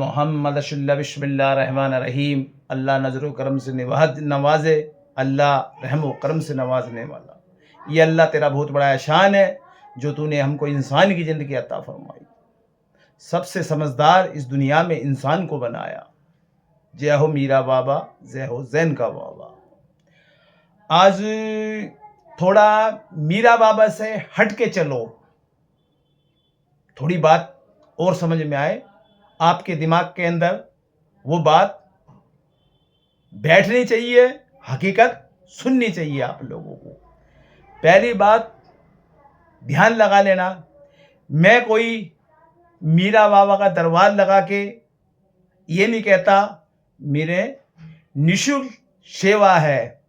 मोहम्मद बिस्मिल्लाहिर्रहमानिर्रहीम। अल्लाह नज़र करम से नवाजे, अल्लाह रहम व करम से नवाजने वाला। ये अल्लाह तेरा बहुत बड़ा एहसान है जो तूने हमको इंसान की ज़िंदगी अता फरमाई। सबसे समझदार इस दुनिया में इंसान को बनाया। जय हो मीरा बाबा, जय हो जैन का बाबा। आज थोड़ा मीरा बाबा से हट के चलो, थोड़ी बात और समझ में आए, आपके दिमाग के अंदर वो बात बैठनी चाहिए, हकीकत सुननी चाहिए आप लोगों को। पहली बात ध्यान लगा लेना, मैं कोई मीरा बाबा का दरबार लगा के ये नहीं कहता मेरे निःशुल्क सेवा है।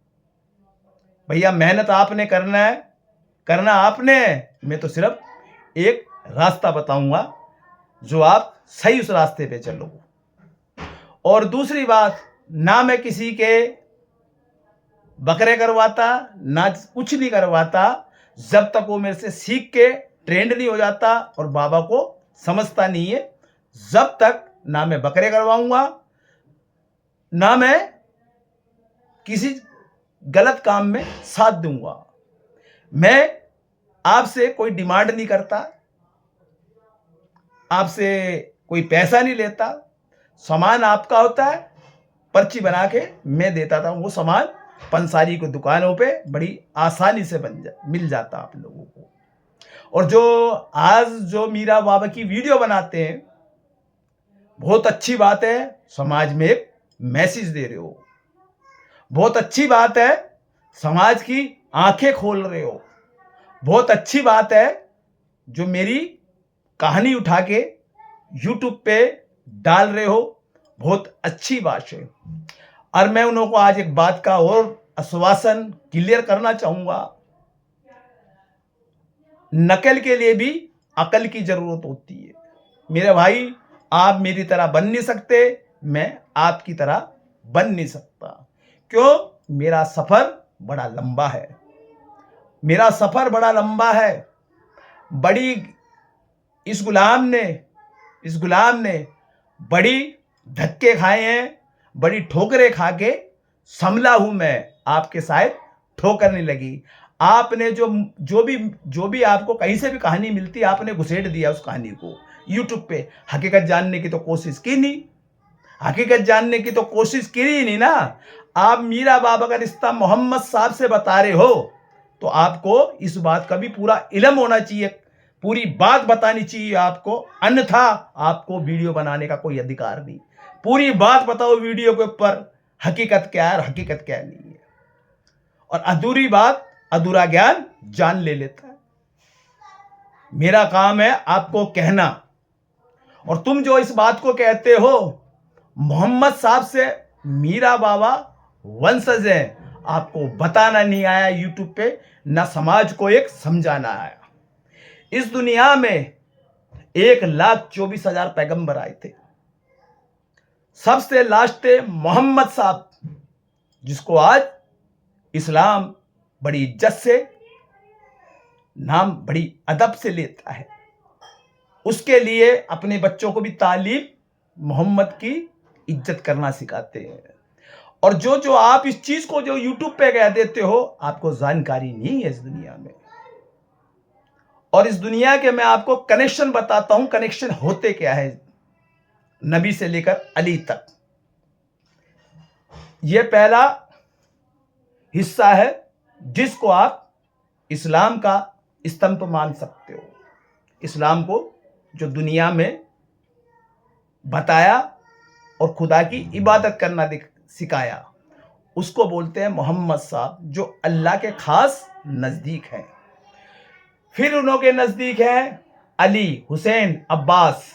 भैया मेहनत आपने करना है, करना आपने है। मैं तो सिर्फ एक रास्ता बताऊंगा जो आप सही उस रास्ते पे चलो। और दूसरी बात, ना मैं किसी के बकरे करवाता, ना कुछ नहीं करवाता जब तक वो मेरे से सीख के ट्रेंड नहीं हो जाता और बाबा को समझता नहीं है। जब तक ना मैं बकरे करवाऊंगा, ना मैं किसी गलत काम में साथ दूंगा। मैं आपसे कोई डिमांड नहीं करता, आपसे कोई पैसा नहीं लेता। सामान आपका होता है, पर्ची बना के मैं देता था। वो सामान पंसारी को दुकानों पे बड़ी आसानी से मिल जाता आप लोगों को। और जो आज जो मीरा बाबा की वीडियो बनाते हैं, बहुत अच्छी बात है, समाज में एक मैसेज दे रहे हो। बहुत अच्छी बात है, समाज की आंखें खोल रहे हो। बहुत अच्छी बात है जो मेरी कहानी उठा के YouTube पे डाल रहे हो, बहुत अच्छी बात है। और मैं उन लोगों को आज एक बात का और आश्वासन क्लियर करना चाहूंगा, नकल के लिए भी अकल की जरूरत होती है। मेरे भाई, आप मेरी तरह बन नहीं सकते, मैं आपकी तरह बन नहीं सकता। क्यों? मेरा सफर बड़ा लंबा है, मेरा सफर बड़ा लंबा है। बड़ी इस गुलाम ने बड़ी धक्के खाए हैं, बड़ी ठोकरें खा के संभला हूं मैं। आपके शायद ठोकर नहीं लगी। आपने जो भी आपको कहीं से भी कहानी मिलती, आपने घुसेड़ दिया उस कहानी को YouTube पे। हकीकत जानने की तो कोशिश की नहीं, हकीकत जानने की तो कोशिश की ही नहीं ना। आप मीरा बाबा का रिश्ता मोहम्मद साहब से बता रहे हो तो आपको इस बात का भी पूरा इल्म होना चाहिए, पूरी बात बतानी चाहिए आपको। अन्यथा आपको वीडियो बनाने का कोई अधिकार नहीं। पूरी बात बताओ वीडियो के ऊपर, हकीकत क्या है और हकीकत क्या नहीं है। और अधूरी बात, अधूरा ज्ञान जान ले लेता है। मेरा काम है आपको कहना। और तुम जो इस बात को कहते हो मोहम्मद साहब से मीरा बाबा वंशज है, आपको बताना नहीं आया YouTube पे, ना समाज को एक समझाना आया। इस दुनिया में 1,24,000 पैगंबर आए थे। सबसे लास्ट थे मोहम्मद साहब, जिसको आज इस्लाम बड़ी इज्जत से, नाम बड़ी अदब से लेता है। उसके लिए अपने बच्चों को भी तालीम मोहम्मद की इज्जत करना सिखाते हैं। और जो आप इस चीज को जो YouTube पे कह देते हो, आपको जानकारी नहीं है इस दुनिया में। और इस दुनिया के मैं आपको कनेक्शन बताता हूं, कनेक्शन होते क्या है नबी से लेकर अली तक। यह पहला हिस्सा है जिसको आप इस्लाम का स्तंभ मान सकते हो। इस्लाम को जो दुनिया में बताया और खुदा की इबादत करना सिखाया, उसको बोलते हैं मोहम्मद साहब, जो अल्लाह के खास नजदीक हैं। फिर उन्हों के नजदीक हैं अली, हुसैन, अब्बास,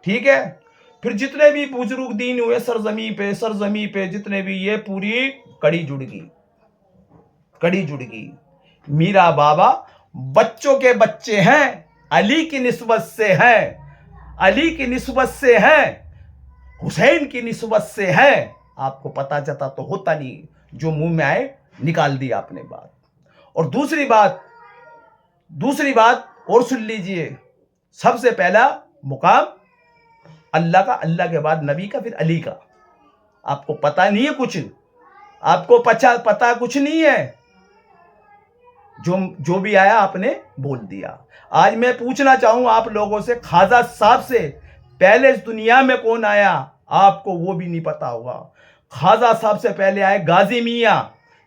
ठीक है। फिर जितने भी बुजुर्ग दीन हुए सरजमी पे जितने भी, ये पूरी कड़ी जुड़ गई। मीरा बाबा बच्चों के बच्चे हैं, अली की निस्बत से हैं, हुसैन की निस्बत से हैं। आपको पता चलता तो होता नहीं, जो मुंह में आए निकाल दी आपने बात। और दूसरी बात और सुन लीजिए, सबसे पहला मुकाम अल्लाह का, अल्लाह के बाद नबी का, फिर अली का। आपको पता नहीं है कुछ, आपको पता कुछ नहीं है। जो भी आया आपने बोल दिया। आज मैं पूछना चाहूं आप लोगों से, ख्वाजा साहब से पहले इस दुनिया में कौन आया? आपको वो भी नहीं पता होगा। ख्वाजा साहब से पहले आए गाजी मियां,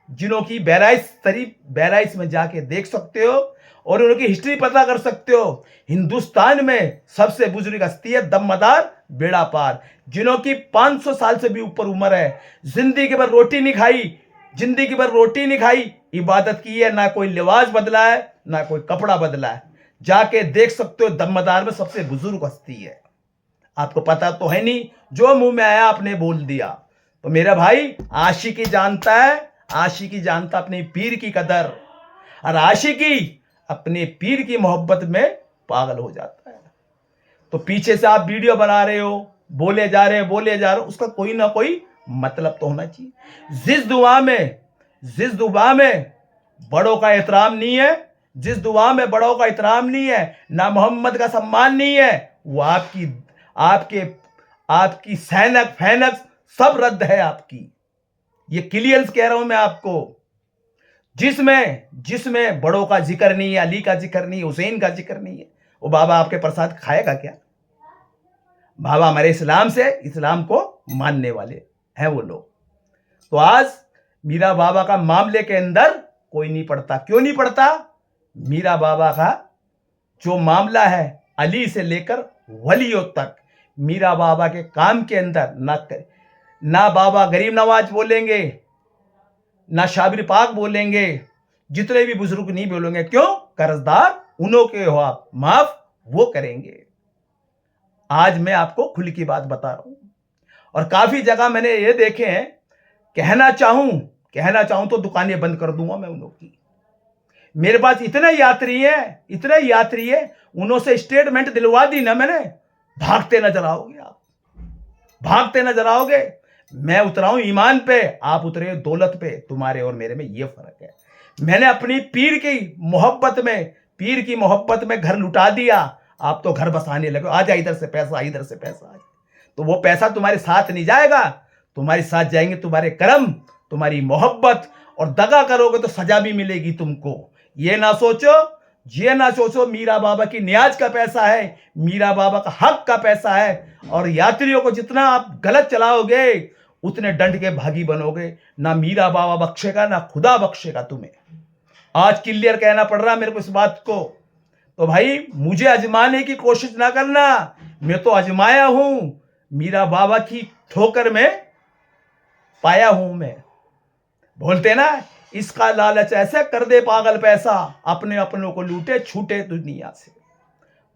जिन्हों की बहराइच में जाके देख सकते हो और उनकी हिस्ट्री पता कर सकते हो। हिंदुस्तान में सबसे बुजुर्ग हस्ती है दमदार बेड़ा पार, जिन्हों की 500 साल से भी ऊपर उम्र है। जिंदगी भर रोटी नहीं खाई, जिंदगी भर रोटी नहीं खाई, इबादत की है, ना कोई लिबास बदला है, ना कोई कपड़ा बदला है। जाके देख सकते हो, दमदार में सबसे बुजुर्ग हस्ती है। आपको पता तो है नहीं, जो मुंह में आया आपने बोल दिया। तो मेरा भाई, आशिकी जानता है, आशिकी जानता अपने पीर की कदर, और आशिकी अपने पीर की मोहब्बत में पागल हो जाता है। तो पीछे से आप वीडियो बना रहे हो, बोले जा रहे हो, उसका कोई ना कोई मतलब तो होना चाहिए। जिस दुआ में बड़ों का एहतराम नहीं है, जिस दुआ में बड़ों का एहतराम नहीं है, ना मोहम्मद का सम्मान नहीं है, वो आपकी सैनक फैनक सब रद्द है आपकी। ये क्लियरेंस कह रहा हूं मैं आपको। जिसमें बड़ों का जिक्र नहीं है, अली का जिक्र नहीं है, हुसैन का जिक्र नहीं है, वो बाबा आपके प्रसाद खाएगा क्या? बाबा हमारे इस्लाम को मानने वाले हैं वो लोग। तो आज मीरा बाबा का मामले के अंदर कोई नहीं पड़ता। क्यों नहीं पड़ता? मीरा बाबा का जो मामला है, अली से लेकर वलियों तक, मीरा बाबा के काम के अंदर ना बाबा गरीब नवाज बोलेंगे, ना शाबिर पाक बोलेंगे, जितने भी बुजुर्ग नहीं बोलेंगे। क्यों? कर्जदार उन्हों के हो आप, माफ वो करेंगे। आज मैं आपको खुल की बात बता रहा हूं, और काफी जगह मैंने ये देखे हैं। कहना चाहूं तो दुकानें बंद कर दूंगा मैं उन्हों की। मेरे पास इतने यात्री है, उन्हों से स्टेटमेंट दिलवा दी ना मैंने, भागते नजर आओगे आप, भागते नजर आओगे। मैं उतरा हूं ईमान पे, आप उतरे दौलत पे। तुम्हारे और मेरे में ये फर्क है। मैंने अपनी पीर की मोहब्बत में घर लुटा दिया। आप तो घर बसाने लगे, आ जा इधर से पैसा, इधर से पैसा। तो वो पैसा तुम्हारे साथ नहीं जाएगा, तुम्हारे साथ जाएंगे तुम्हारे कर्म, तुम्हारी मोहब्बत। और दगा करोगे तो सजा भी मिलेगी तुमको। ये ना सोचो मीरा बाबा की नियाज का पैसा है, मीरा बाबा का हक का पैसा है। और यात्रियों को जितना आप गलत चलाओगे, उतने दंड के भागी बनोगे। ना मीरा बाबा बख्शेगा, ना खुदा बख्शेगा तुम्हें। आज क्लियर कहना पड़ रहा मेरे को इस बात को। तो भाई, मुझे आजमाने की कोशिश ना करना, मैं तो आजमाया हूं। मीरा बाबा की ठोकर में पाया हूं मैं। बोलते ना, इसका लालच ऐसे कर दे पागल पैसा, अपनों को लूटे छूटे दुनिया से।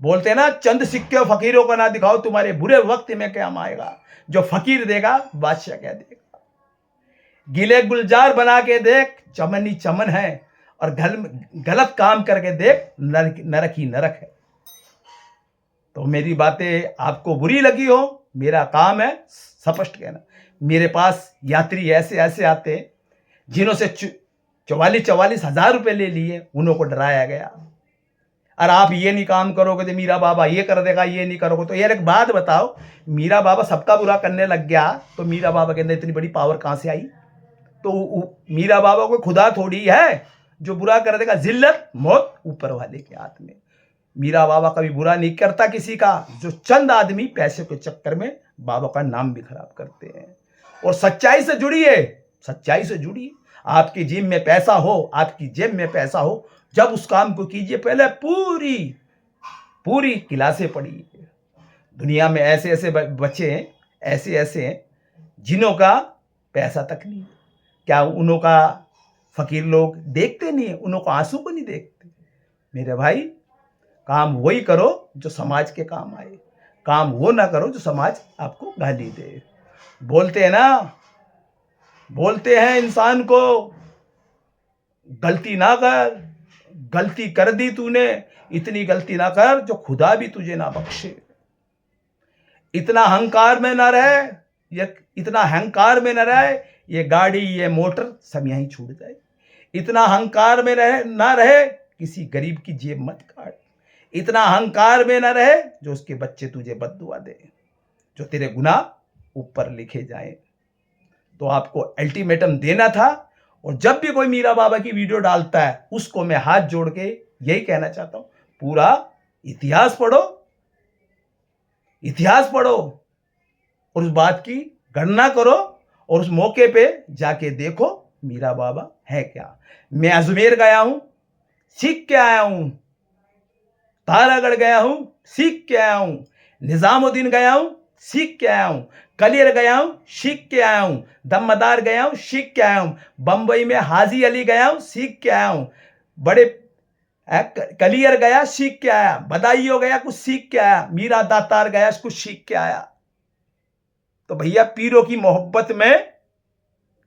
बोलते ना, चंद सिक्के फकीरों को ना दिखाओ, तुम्हारे बुरे वक्त में क्या आएगा। जो फकीर देगा, बादशाह क्या देगा। गिले गुलजार बना के देख, चमन ही चमन है। और गलत काम करके देख, नरक ही नरक है। तो मेरी बातें आपको बुरी लगी हो, मेरा काम है स्पष्ट कहना। मेरे पास यात्री ऐसे आते हैं, जिन्हों से 44 हजार रुपए ले लिए, उन्हों को डराया गया। और आप ये नहीं काम करोगे तो मीरा बाबा ये कर देगा, ये नहीं करोगे तो। यार एक बात बताओ, मीरा बाबा सबका बुरा करने लग गया, तो मीरा बाबा के अंदर इतनी बड़ी पावर कहां से आई? तो मीरा बाबा को खुदा थोड़ी है जो बुरा कर देगा। जिल्लत मौत ऊपर वाले के हाथ में। मीरा बाबा कभी बुरा नहीं करता किसी का। जो चंद आदमी पैसे के चक्कर में बाबा का नाम भी खराब करते हैं। और सच्चाई से जुड़िए। आपकी जेब में पैसा हो, जब उस काम को कीजिए, पहले पूरी क्लासें पढ़िए। दुनिया में ऐसे बच्चे हैं, ऐसे हैं जिन्हों का पैसा तक नहीं। क्या उन्हों का फकीर लोग देखते नहीं है? उन्हों को आंसू को नहीं देखते? मेरे भाई, काम वही करो जो समाज के काम आए, काम वो ना करो जो समाज आपको गाली दे। बोलते हैं इंसान को, गलती ना कर, गलती कर दी तूने, इतनी गलती ना कर जो खुदा भी तुझे ना बख्शे। इतना अहंकार में ना रहे, ये गाड़ी ये मोटर सब यहीं छूट जाए। इतना अहंकार में ना रहे, किसी गरीब की जेब मत काट। इतना अहंकार में ना रहे जो उसके बच्चे तुझे बद्दुआ दे। जो तेरे गुनाह ऊपर लिखे जाएं। तो आपको अल्टीमेटम देना था। और जब भी कोई मीरा बाबा की वीडियो डालता है उसको मैं हाथ जोड़ के यही कहना चाहता हूं, पूरा इतिहास पढ़ो, इतिहास पढ़ो और उस बात की गणना करो और उस मौके पे जाके देखो मीरा बाबा है क्या। मैं अजमेर गया हूं, सीख के आया हूं, तारागढ़ गया हूं, सीख के आया हूं, निजामुद्दीन गया हूं, सीख के आया हूं, कलियर गया हूं, सीख के आया हूं, दमदार गया हूं, सीख के आया हूं, बंबई में हाजी अली गया हूं, सीख के आया हूं, बड़े कलियर गया, सीख के आया, बदायूं गया, कुछ सीख के आया, मीरा दातार गया, कुछ सीख के आया। तो भैया पीरों की मोहब्बत में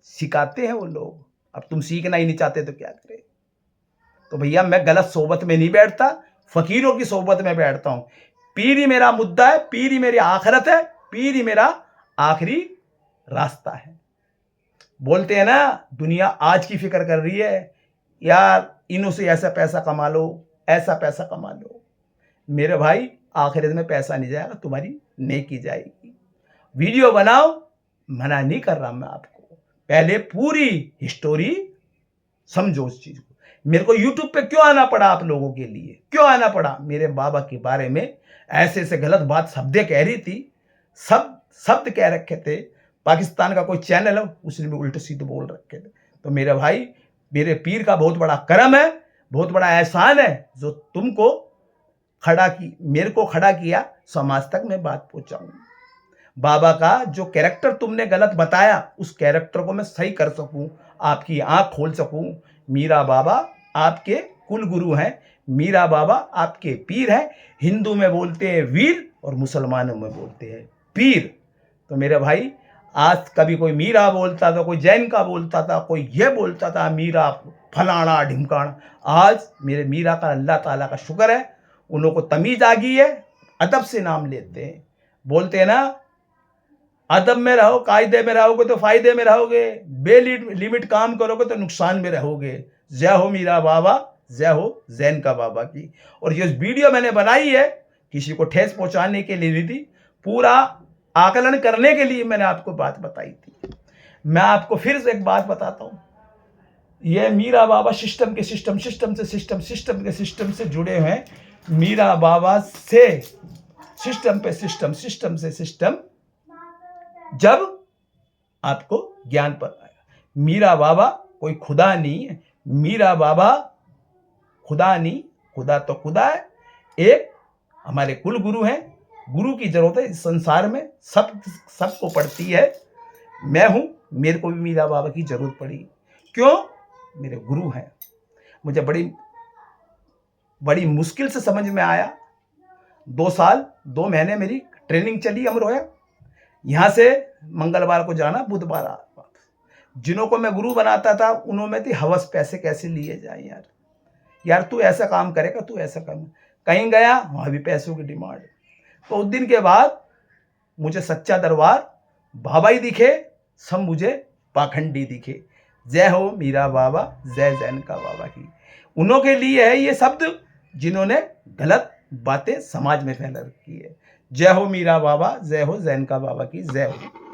सिखाते हैं वो लोग। अब तुम सीखना ही नहीं चाहते तो क्या करें। तो भैया मैं गलत सोबत में नहीं बैठता, फकीरों की सोबत में बैठता हूं। पीर ही मेरा मुद्दा है, पीर ही मेरी आखिरत है, पीर ही मेरा आखिरी रास्ता है। बोलते हैं ना दुनिया आज की फिक्र कर रही है, यार इन्हों से ऐसा पैसा कमा लो, ऐसा पैसा कमा लो। मेरे भाई आखिरत में पैसा नहीं जाएगा, तुम्हारी नेकी जाएगी। वीडियो बनाओ, मना नहीं कर रहा मैं आपको, पहले पूरी हिस्टोरी समझो उस चीज को। मेरे को यूट्यूब पे क्यों आना पड़ा आप लोगों के लिए, क्यों आना पड़ा? मेरे बाबा के बारे में ऐसे ऐसे गलत बात शब्दें कह रही थी, शब्द कह रखे थे। पाकिस्तान का कोई चैनल है उसने भी उल्टे सीधे बोल रखे थे। तो मेरे भाई मेरे पीर का बहुत बड़ा करम है, बहुत बड़ा एहसान है जो तुमको खड़ा की, मेरे को खड़ा किया, समाज तक मैं बात पहुंचाऊं। बाबा का जो कैरेक्टर तुमने गलत बताया उस कैरेक्टर को मैं सही कर सकूं, आपकी आंख खोल सकूं। मीरा बाबा आपके कुल गुरु हैं, मीरा बाबा आपके पीर हैं। हिंदू में बोलते हैं वीर और मुसलमानों में बोलते हैं पीर। तो मेरे भाई आज कभी कोई मीरा बोलता था, कोई जैन का बोलता था, कोई ये बोलता था मीरा फलाना ढिमकाना। आज मेरे मीरा का अल्लाह ताला का शुक्र है, उन लोगों को तमीज आ गई है, अदब से नाम लेते हैं। बोलते हैं ना अदब में रहो, कायदे में रहोगे तो फायदे में रहोगे, बेलिमिट काम करोगे तो नुकसान में रहोगे। जय हो मीरा बाबा, जय हो जैन का बाबा की। और ये वीडियो मैंने बनाई है किसी को ठेस पहुंचाने के लिए नहीं थी, पूरा आकलन करने के लिए मैंने आपको बात बताई थी। मैं आपको फिर से एक बात बताता हूं, ये मीरा बाबा सिस्टम के सिस्टम से जुड़े हुए हैं। मीरा बाबा से सिस्टम पे सिस्टम से सिस्टम जब आपको ज्ञान पर आया। मीरा बाबा कोई खुदा नहीं है, मीरा बाबा खुदा नहीं, खुदा तो खुदा है, एक हमारे कुल गुरु हैं। गुरु की जरूरत है इस संसार में, सबको पड़ती है। मैं हूं, मेरे को भी मीरा बाबा की जरूरत पड़ी। क्यों? मेरे गुरु हैं। मुझे बड़ी मुश्किल से समझ में आया। 2 साल 2 महीने मेरी ट्रेनिंग चली अमरोया। यहां से मंगलवार को जाना, बुधवार वापस। जिन्हों को मैं गुरु बनाता था उन्हों में थी हवस, पैसे कैसे लिए जाए यार तू ऐसा काम करेगा, तू ऐसा काम। कहीं गया वहां भी पैसों की डिमांड। तो उस दिन के बाद मुझे सच्चा दरबार बाबा ही दिखे, सब मुझे पाखंडी दिखे। जय हो मीरा बाबा, जय जैन का बाबा की। उन्हों के लिए है ये शब्द जिन्होंने गलत बातें समाज में फैला रखी है। जय हो मीरा बाबा, जय हो जैन का बाबा की, जय हो।